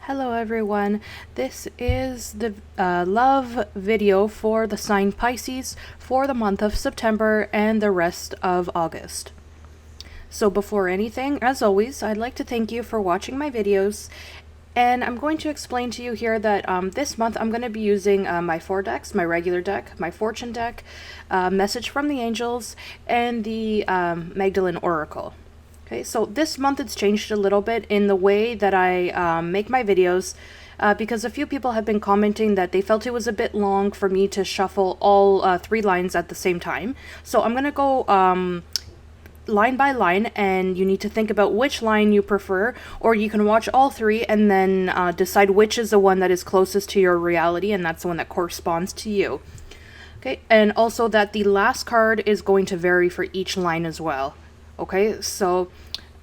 Hello everyone, this is the love video for the sign Pisces for the month of September and the rest of August. So before anything, as always, I'd like to thank you for watching my videos, and I'm going to explain to you here that this month I'm going to be using my 4 decks, my regular deck, my fortune deck, message from the angels, and the Magdalene Oracle. Okay, so this month it's changed a little bit in the way that I make my videos because a few people have been commenting that they felt it was a bit long for me to shuffle all 3 lines at the same time. So I'm going to go line by line, and you need to think about which line you prefer, or you can watch all 3 and then decide which is the one that is closest to your reality, and that's the one that corresponds to you. Okay, and also that the last card is going to vary for each line as well. Okay, so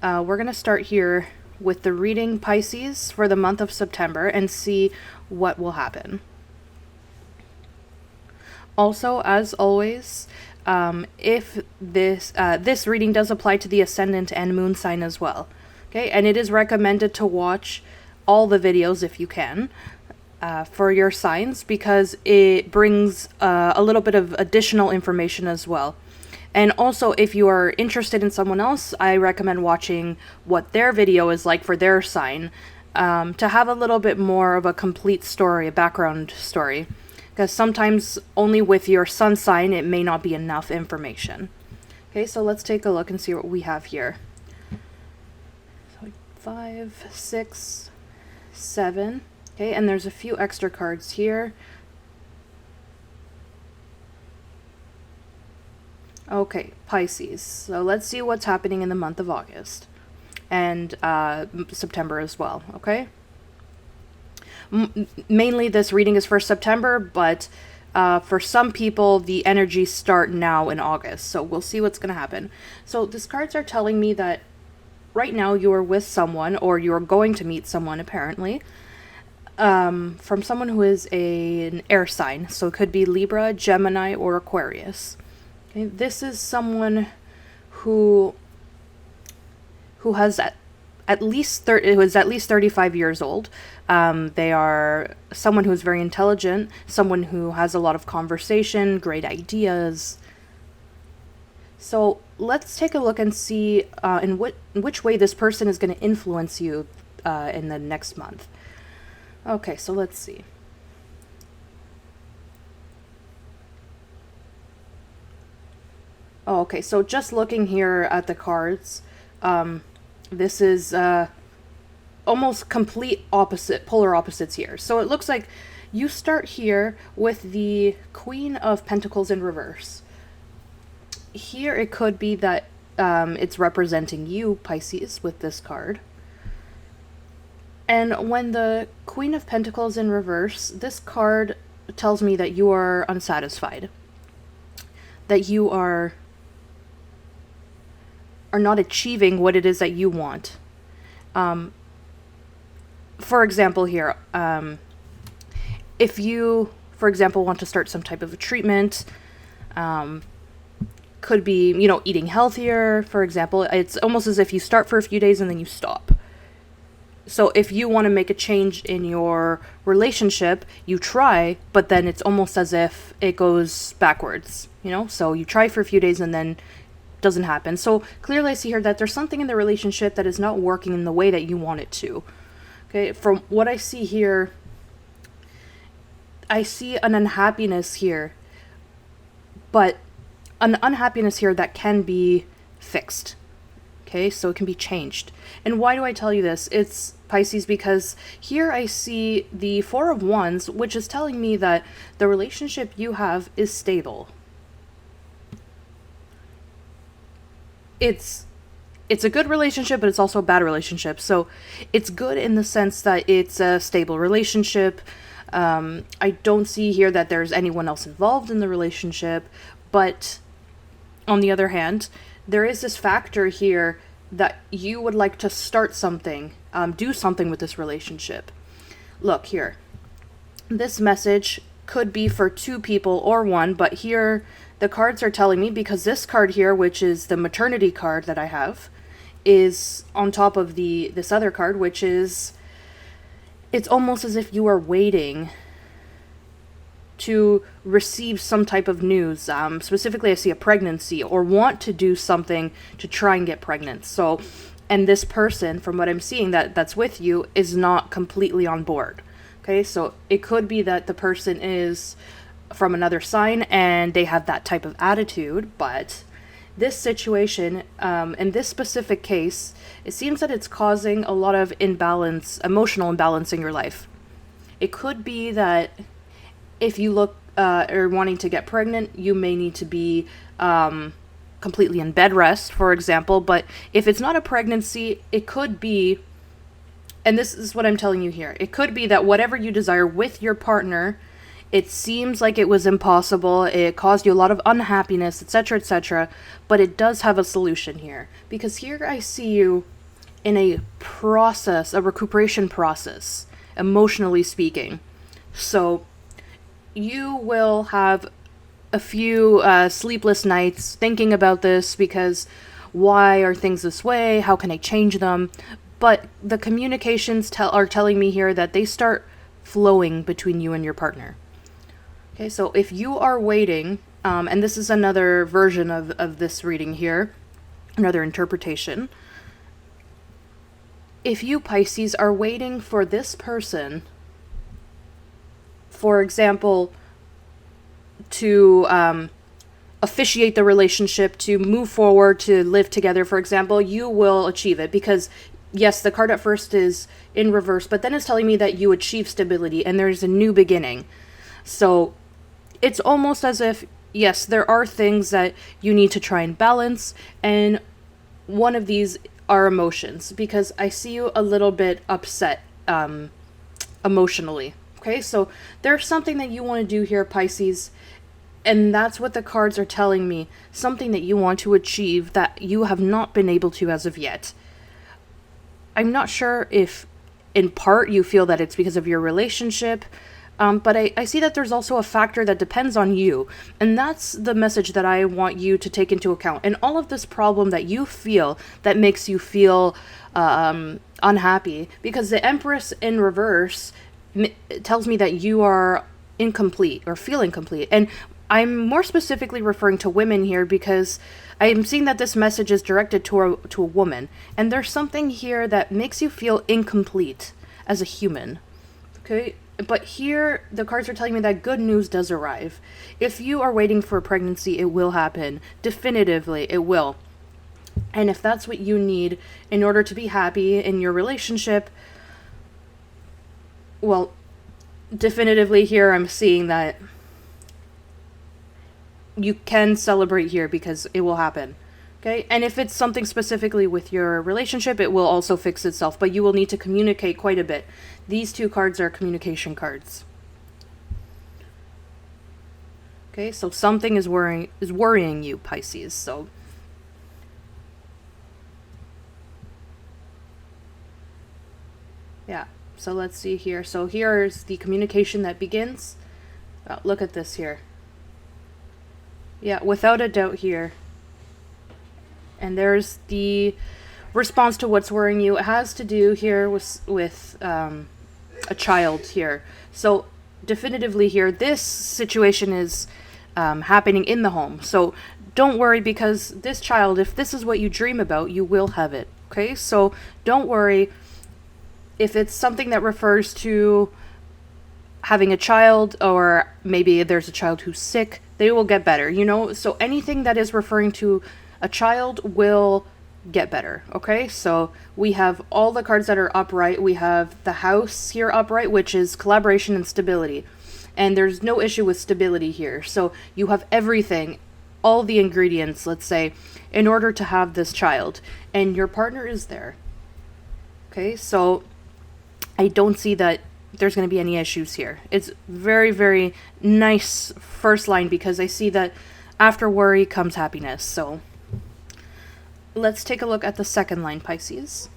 we're going to start here with the reading Pisces for the month of September and see what will happen. Also, as always, if this reading does apply to the ascendant and moon sign as well. Okay, and it is recommended to watch all the videos if you can for your signs, because it brings a little bit of additional information as well. And also, if you are interested in someone else, I recommend watching what their video is like for their sign to have a little bit more of a complete story, a background story. Because sometimes only with your sun sign, it may not be enough information. Okay, so let's take a look and see what we have here. So 5, 6, 7. Okay, and there's a few extra cards here. Okay, Pisces. So let's see what's happening in the month of August and September as well, okay? Mainly this reading is for September, but for some people, the energies start now in August. So we'll see what's going to happen. So these cards are telling me that right now you are with someone, or you are going to meet someone, apparently, from someone who is an air sign. So it could be Libra, Gemini, or Aquarius. Okay, this is someone who has at least 35 years old. They are someone who's very intelligent, someone who has a lot of conversation, great ideas. So let's take a look and see in which way this person is going to influence you in the next month. Okay, so let's see. Oh, okay, so just looking here at the cards, this is almost complete polar opposites here. So it looks like you start here with the Queen of Pentacles in reverse. Here it could be that it's representing you, Pisces, with this card. And when the Queen of Pentacles in reverse, this card tells me that you are unsatisfied, that you are not achieving what it is that you want. For example here, if you, for example, want to start some type of a treatment, could be, eating healthier, for example. It's almost as if you start for a few days and then you stop. So if you want to make a change in your relationship, you try, but then it's almost as if it goes backwards, So you try for a few days and then doesn't happen. So clearly I see here that there's something in the relationship that is not working in the way that you want it to. Okay, from what I see here, I see an unhappiness here, but an unhappiness here that can be fixed. Okay, so it can be changed. And why do I tell you this? It's Pisces, because here I see the 4 of Wands, which is telling me that the relationship you have is stable. It's a good relationship, but it's also a bad relationship. So it's good in the sense that it's a stable relationship. I don't see here that there's anyone else involved in the relationship, but on the other hand, there is this factor here that you would like to start something, do something with this relationship. Look here. This message could be for 2 people or 1, but here the cards are telling me, because this card here, which is the maternity card that I have, is on top of this other card, which is it's almost as if you are waiting to receive some type of news. Specifically, I see a pregnancy, or want to do something to try and get pregnant. So, and this person, from what I'm seeing, that's with you, is not completely on board. Okay, so it could be that the person is from another sign and they have that type of attitude, but this situation, in this specific case, it seems that it's causing a lot of imbalance, emotional imbalance in your life. It could be that if you look or wanting to get pregnant, you may need to be completely in bed rest, for example. But if it's not a pregnancy, it could be, and this is what I'm telling you here, it could be that whatever you desire with your partner, it seems like it was impossible, it caused you a lot of unhappiness, etc., but it does have a solution here. Because here I see you in a process, a recuperation process, emotionally speaking. So you will have a few sleepless nights thinking about this, because why are things this way? How can I change them? But the communications are telling me here that they start flowing between you and your partner. Okay, so if you are waiting, and this is another version of this reading here, another interpretation. If you, Pisces, are waiting for this person, for example, to officiate the relationship, to move forward, to live together, for example, you will achieve it. Because, yes, the card at first is in reverse, but then it's telling me that you achieve stability and there's a new beginning. So it's almost as if, yes, there are things that you need to try and balance, and one of these are emotions, because I see you a little bit upset emotionally. Okay, so there's something that you want to do here, Pisces, and that's what the cards are telling me. Something that you want to achieve that you have not been able to as of yet. I'm not sure if in part you feel that it's because of your relationship, but I see that there's also a factor that depends on you. And that's the message that I want you to take into account. And all of this problem that you feel that makes you feel unhappy, because the Empress in reverse tells me that you are incomplete or feel incomplete. And I'm more specifically referring to women here, because I'm seeing that this message is directed to a woman. And there's something here that makes you feel incomplete as a human. Okay? But here, the cards are telling me that good news does arrive. If you are waiting for a pregnancy, it will happen. Definitively, it will. And if that's what you need in order to be happy in your relationship, well, definitively here I'm seeing that you can celebrate here, because it will happen. Okay? And if it's something specifically with your relationship, it will also fix itself, but you will need to communicate quite a bit. These two cards are communication cards. Okay, so something is worrying you, Pisces. So yeah, so let's see here. So here's the communication that begins. Look at this here. Yeah, without a doubt here. And there's the response to what's worrying you. It has to do here with a child here. So definitively here, this situation is happening in the home. So don't worry, because this child, if this is what you dream about, you will have it. Okay, so don't worry. If it's something that refers to having a child, or maybe there's a child who's sick, they will get better, you know? So anything that is referring to a child will get better, okay? So we have all the cards that are upright. We have the house here upright, which is collaboration and stability. And there's no issue with stability here. So you have everything, all the ingredients, let's say, in order to have this child. And your partner is there. Okay, so I don't see that there's going to be any issues here. It's very, very nice first line, because I see that after worry comes happiness. So let's take a look at the second line, Pisces.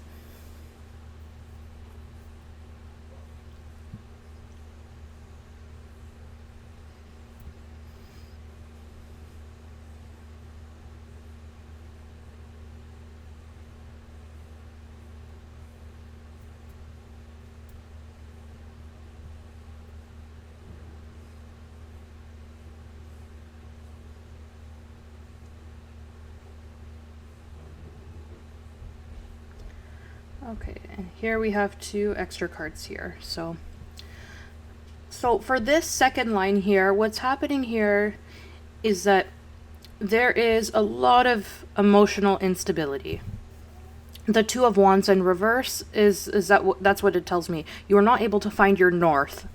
Okay, and here we have 2 extra cards here. So for this second line here, what's happening here is that there is a lot of emotional instability. The 2 of Wands in reverse that's what it tells me. You are not able to find your north.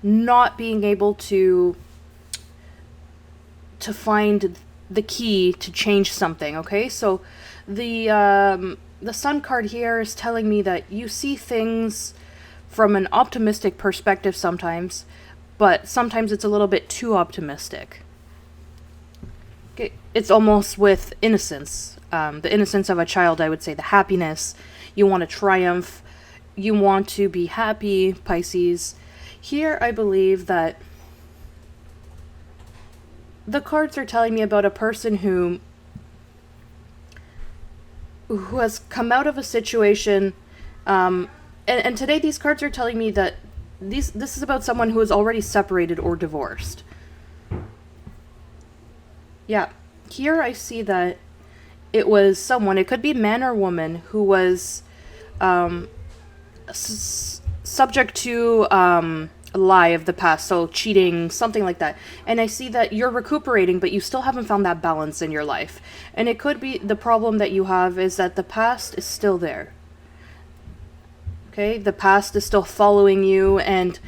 Not being able to find the key to change something, okay? So the Sun card here is telling me that you see things from an optimistic perspective sometimes, but sometimes it's a little bit too optimistic. Okay, it's almost with innocence, the innocence of a child, I would say, the happiness. You want to triumph, you want to be happy, Pisces. Here, I believe that the cards are telling me about a person who has come out of a situation, and today these cards are telling me that this is about someone who is already separated or divorced. Yeah, here I see that it was someone, it could be man or woman, who was subject to a lie of the past, so cheating, something like that. And I see that you're recuperating, but you still haven't found that balance in your life. And it could be the problem that you have is that the past is still there. Okay, the past is still following you, and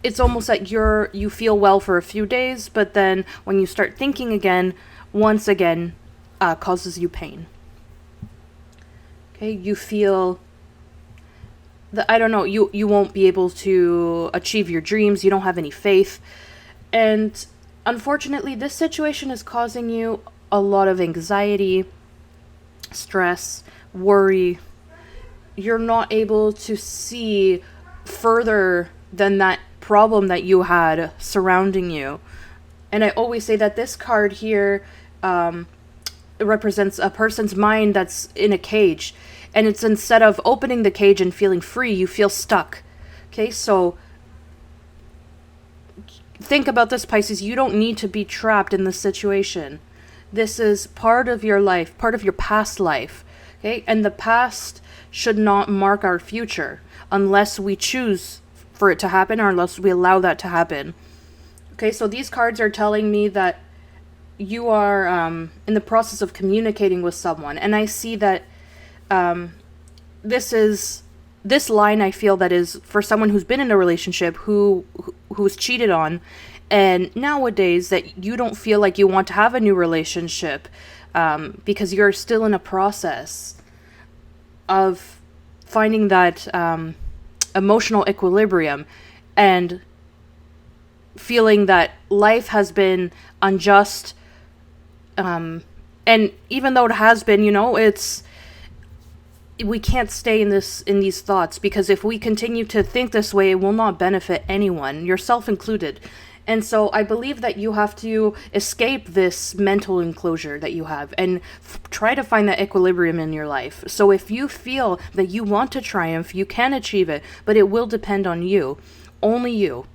it's almost like you feel well for a few days, but then when you start thinking again, once again, causes you pain. Okay, you feel that, I don't know, you won't be able to achieve your dreams, you don't have any faith. And unfortunately, this situation is causing you a lot of anxiety, stress, worry. You're not able to see further than that problem that you had surrounding you. And I always say that this card here represents a person's mind that's in a cage. And it's instead of opening the cage and feeling free, you feel stuck. Okay, so think about this, Pisces. You don't need to be trapped in this situation. This is part of your life, part of your past life. Okay, and the past should not mark our future unless we choose for it to happen or unless we allow that to happen. Okay, so these cards are telling me that you are in the process of communicating with someone, and I see that this line, I feel, that is for someone who's been in a relationship who's cheated on, and nowadays that you don't feel like you want to have a new relationship because you're still in a process of finding that emotional equilibrium and feeling that life has been unjust, and even though it has been, we can't stay in these thoughts, because if we continue to think this way, it will not benefit anyone, yourself included. And so I believe that you have to escape this mental enclosure that you have and try to find that equilibrium in your life. So if you feel that you want to triumph, you can achieve it, but it will depend on you. Only you.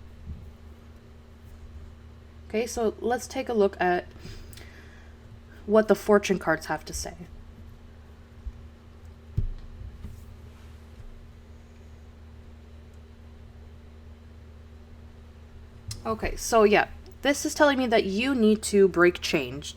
Okay, so let's take a look at what the fortune cards have to say. Okay, so yeah, this is telling me that you need to break chains,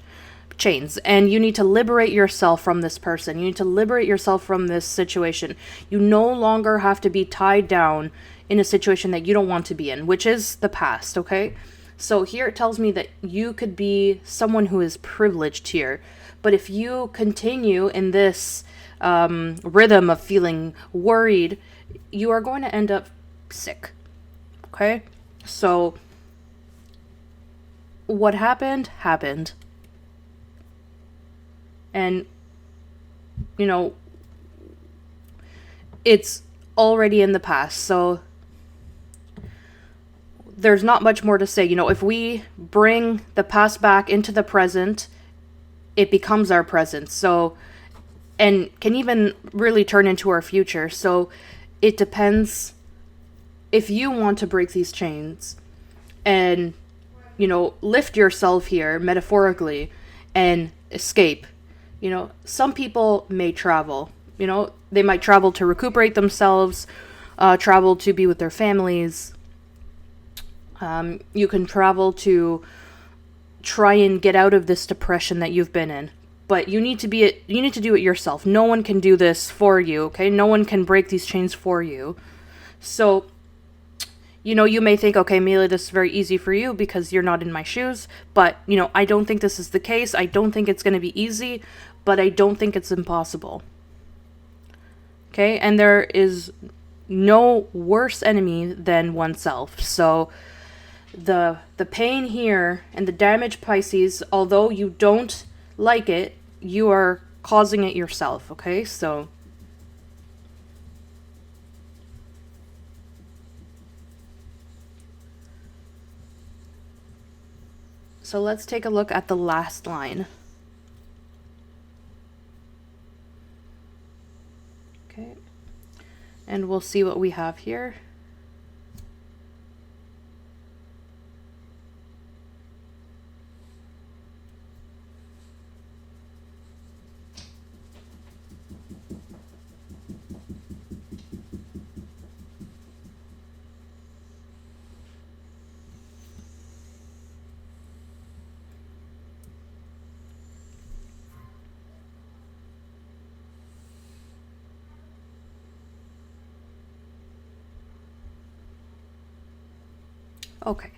and you need to liberate yourself from this person. You need to liberate yourself from this situation. You no longer have to be tied down in a situation that you don't want to be in, which is the past, okay? So here it tells me that you could be someone who is privileged here, but if you continue in this rhythm of feeling worried, you are going to end up sick, okay? So what happened. And, it's already in the past. So there's not much more to say. If we bring the past back into the present, it becomes our present. So, and can even really turn into our future. So it depends if you want to break these chains and lift yourself here metaphorically and escape. Some people may travel. They might travel to recuperate themselves, travel to be with their families. You can travel to try and get out of this depression that you've been in. But you need to do it yourself. No one can do this for you, okay? No one can break these chains for you. So, you may think, okay, Amelia, this is very easy for you because you're not in my shoes. But, I don't think this is the case. I don't think it's going to be easy, but I don't think it's impossible. Okay? And there is no worse enemy than oneself. So, the pain here and the damage, Pisces, although you don't like it, you are causing it yourself, okay? So let's take a look at the last line. Okay. And we'll see what we have here. Okay.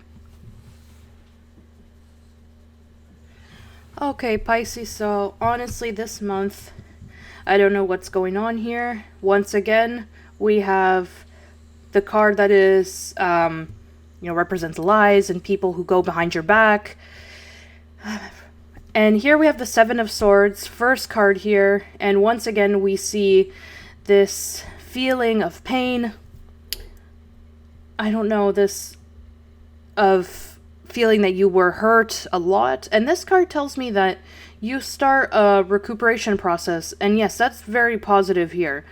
Okay, Pisces, so honestly this month, I don't know what's going on here. Once again, we have the card that is, represents lies and people who go behind your back. And here we have the Seven of Swords, first card here, and once again we see this feeling of pain. I don't know, this of feeling that you were hurt a lot. And this card tells me that you start a recuperation process. And yes, that's very positive here.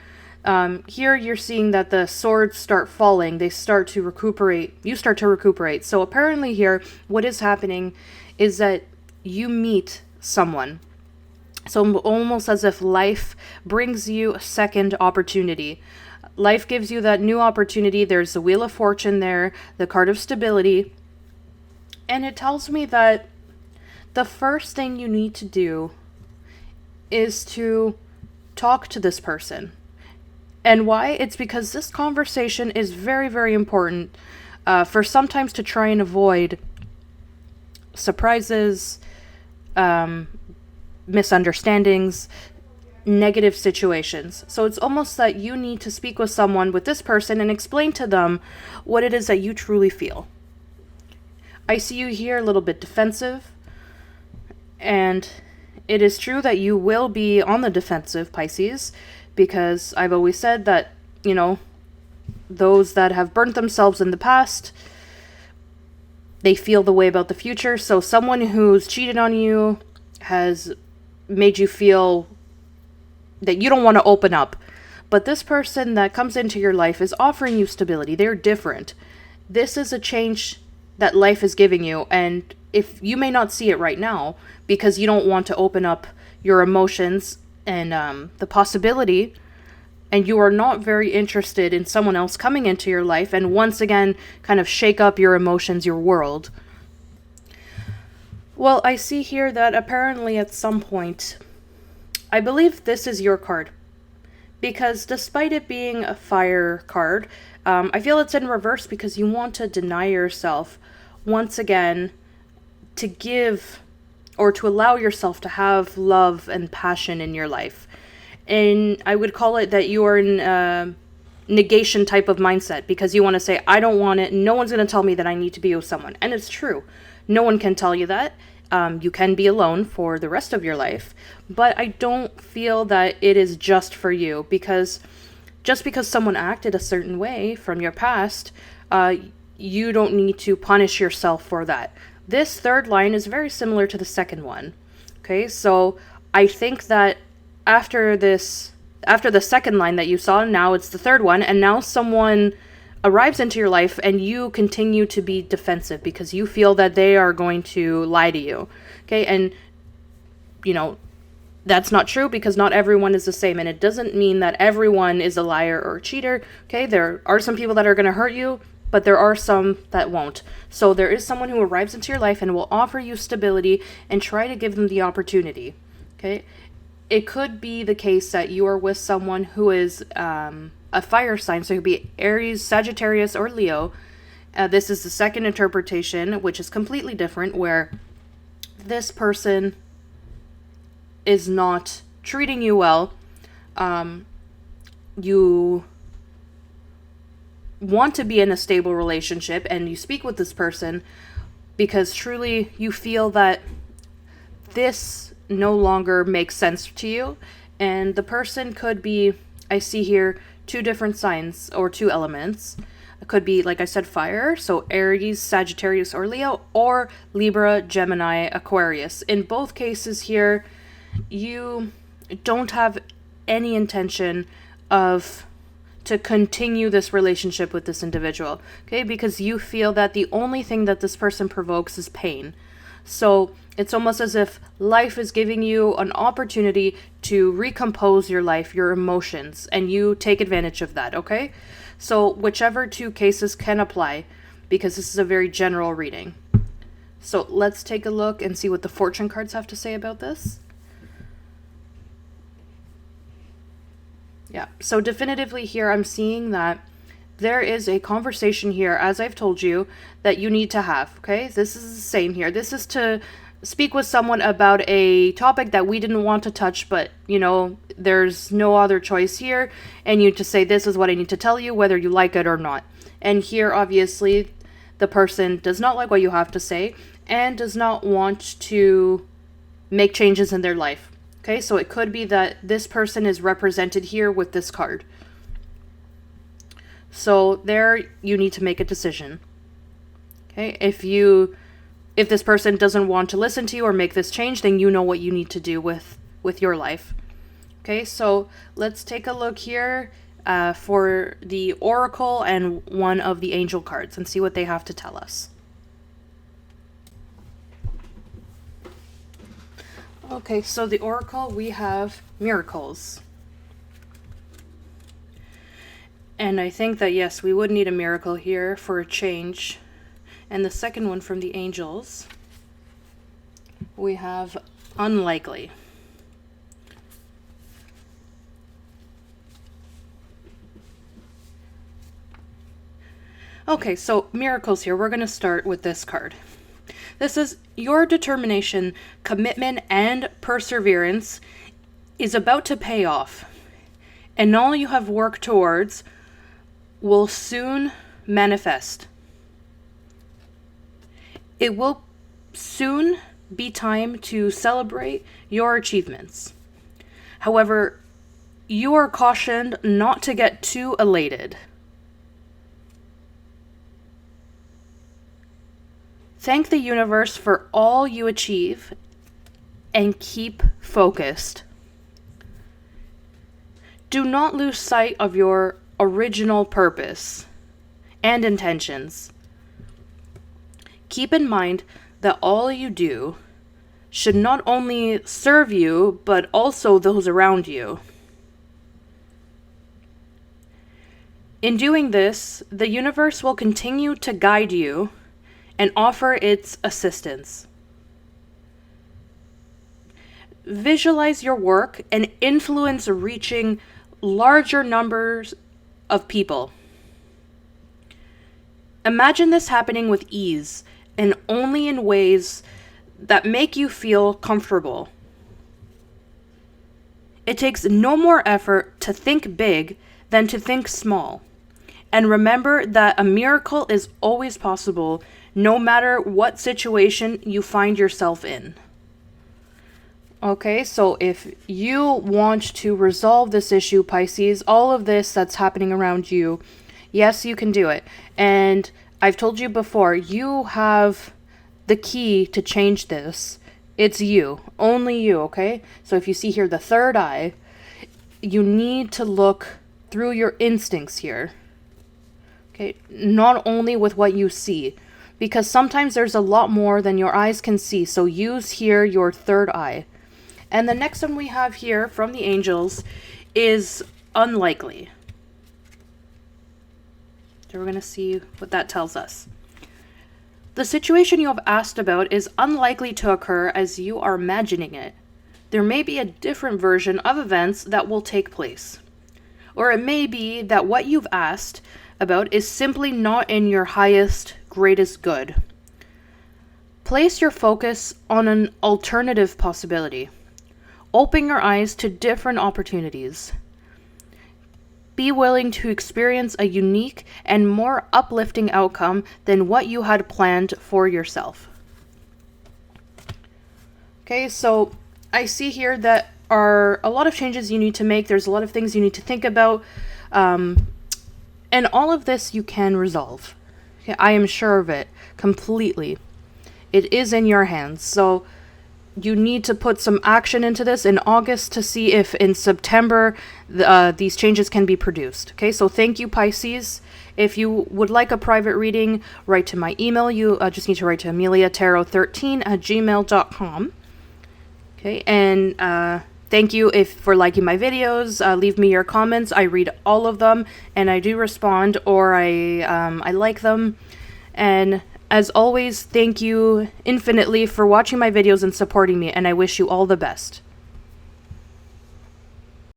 Here you're seeing that the swords start falling. They start to recuperate. You start to recuperate. So apparently here, what is happening is that you meet someone. So almost as if life brings you a second opportunity. Life gives you that new opportunity. There's the Wheel of Fortune there, the card of stability. And it tells me that the first thing you need to do is to talk to this person. And why? It's because this conversation is very, very important for sometimes to try and avoid surprises, misunderstandings, negative situations. So it's almost that you need to speak with someone, with this person, and explain to them what it is that you truly feel. I see you here a little bit defensive, and it is true that you will be on the defensive, Pisces, because I've always said that, those that have burnt themselves in the past, they feel the way about the future. So someone who's cheated on you has made you feel that you don't want to open up. But this person that comes into your life is offering you stability. They're different. This is a change that life is giving you. And if you may not see it right now because you don't want to open up your emotions and the possibility, and you are not very interested in someone else coming into your life and once again kind of shake up your emotions, your world. Well, I see here that apparently at some point, I believe this is your card. Because despite it being a fire card, I feel it's in reverse because you want to deny yourself once again to give or to allow yourself to have love and passion in your life. And I would call it that you are in a negation type of mindset because you want to say, I don't want it. No one's going to tell me that I need to be with someone. And it's true. No one can tell you that. You can be alone for the rest of your life, but I don't feel that it is just for you because just because someone acted a certain way from your past, you don't need to punish yourself for that. This third line is very similar to the second one. Okay, so I think that after the second line that you saw, now it's the third one, and now someone arrives into your life and you continue to be defensive because you feel that they are going to lie to you. Okay, and That's not true, because not everyone is the same, and it doesn't mean that everyone is a liar or a cheater. Okay, there are some people that are going to hurt you, but there are some that won't. So there is someone who arrives into your life and will offer you stability, and try to give them the opportunity. Okay, it could be the case that you are with someone who is a fire sign, so it could be Aries, Sagittarius, or Leo. This is the second interpretation, which is completely different, where this person is not treating you well. You want to be in a stable relationship, and you speak with this person because truly you feel that this no longer makes sense to you. And the person could be, I see here, two different signs or two elements. It could be, like I said, fire, so Aries, Sagittarius, or Leo, or Libra, Gemini, Aquarius. In both cases here, you don't have any intention to continue this relationship with this individual, okay? Because you feel that the only thing that this person provokes is pain. So it's almost as if life is giving you an opportunity to recompose your life, your emotions, and you take advantage of that, okay? So whichever two cases can apply, because this is a very general reading. So let's take a look and see what the fortune cards have to say about this. Yeah, so definitively here I'm seeing that there is a conversation here, as I've told you, that you need to have, okay? This is the same here. This is to speak with someone about a topic that we didn't want to touch, but, you know, there's no other choice here, and you just say, this is what I need to tell you, whether you like it or not. And here, obviously, the person does not like what you have to say, and does not want to make changes in their life. Okay, so it could be that this person is represented here with this card. So there you need to make a decision. Okay, if this person doesn't want to listen to you or make this change, then you know what you need to do with your life. Okay, so let's take a look here for the Oracle and one of the Angel cards and see what they have to tell us. Okay, so the Oracle, we have miracles. And I think that, yes, we would need a miracle here for a change. And the second one from the Angels, we have unlikely. Okay, so miracles here. We're going to start with this card. This is your determination, commitment, and perseverance is about to pay off. And all you have worked towards will soon manifest. It will soon be time to celebrate your achievements. However, you are cautioned not to get too elated. Thank the universe for all you achieve and keep focused. Do not lose sight of your original purpose and intentions. Keep in mind that all you do should not only serve you, but also those around you. In doing this, the universe will continue to guide you and offer its assistance. Visualize your work and influence reaching larger numbers of people. Imagine this happening with ease and only in ways that make you feel comfortable. It takes no more effort to think big than to think small. And remember that a miracle is always possible, no matter what situation you find yourself in. Okay, so if you want to resolve this issue, Pisces, all of this that's happening around you, yes, you can do it. And I've told you before, you have the key to change this. It's you, only you, okay? So if you see here the third eye, you need to look through your instincts here. Okay, not only with what you see, because sometimes there's a lot more than your eyes can see. So use here your third eye. And the next one we have here from the angels is unlikely. So we're going to see what that tells us. The situation you have asked about is unlikely to occur as you are imagining it. There may be a different version of events that will take place. Or it may be that what you've asked about is simply not in your highest, greatest good. Place your focus on an alternative possibility. Open your eyes to different opportunities. Be willing to experience a unique and more uplifting outcome than what you had planned for yourself. Okay, so I see here that are a lot of changes you need to make. There's a lot of things you need to think about. And all of this you can resolve. Okay, I am sure of it completely. It is in your hands. So you need to put some action into this in August to see if in September these changes can be produced. Okay, so thank you, Pisces. If you would like a private reading, write to my email. You just need to write to ameliatarot13@gmail.com. Okay, and thank you for liking my videos. Leave me your comments. I read all of them, and I do respond, or I like them. And as always, thank you infinitely for watching my videos and supporting me, and I wish you all the best.